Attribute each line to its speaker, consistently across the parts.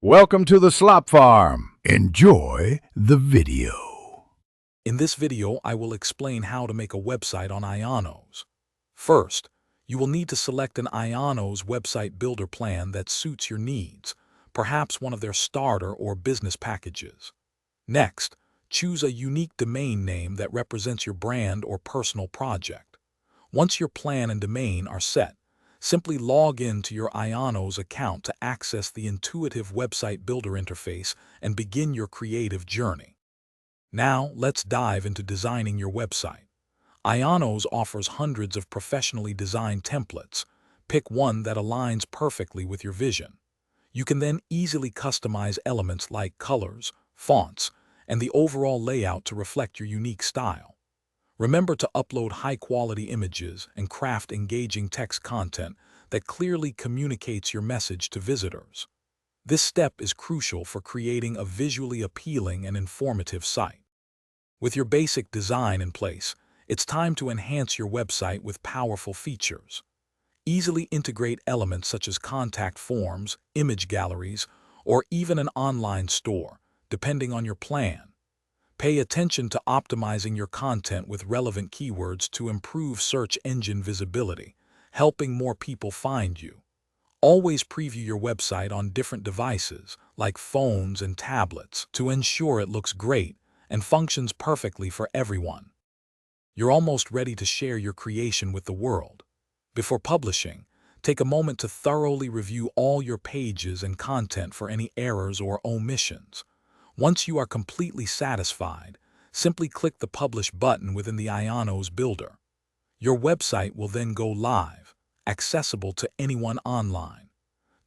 Speaker 1: Welcome to the Slop Farm. Enjoy the video.
Speaker 2: In this video, I will explain how to make a website on Ionos. First, you will need to select an Ionos website builder plan that suits your needs, perhaps one of their starter or business packages. Next, choose a unique domain name that represents your brand or personal project. Once your plan and domain are set, simply log in to your Ionos account to access the intuitive website builder interface and begin your creative journey. Now, let's dive into designing your website. Ionos offers hundreds of professionally designed templates. Pick one that aligns perfectly with your vision. You can then easily customize elements like colors, fonts, and the overall layout to reflect your unique style. Remember to upload high-quality images and craft engaging text content that clearly communicates your message to visitors. This step is crucial for creating a visually appealing and informative site. With your basic design in place, it's time to enhance your website with powerful features. Easily integrate elements such as contact forms, image galleries, or even an online store, depending on your plan. Pay attention to optimizing your content with relevant keywords to improve search engine visibility, helping more people find you. Always preview your website on different devices, like phones and tablets, to ensure it looks great and functions perfectly for everyone. You're almost ready to share your creation with the world. Before publishing, take a moment to thoroughly review all your pages and content for any errors or omissions. Once you are completely satisfied, simply click the Publish button within the Ionos Builder. Your website will then go live, accessible to anyone online.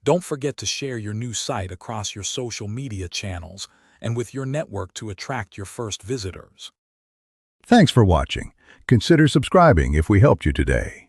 Speaker 2: Don't forget to share your new site across your social media channels and with your network to attract your first visitors.
Speaker 1: Thanks for watching. Consider subscribing if we helped you today.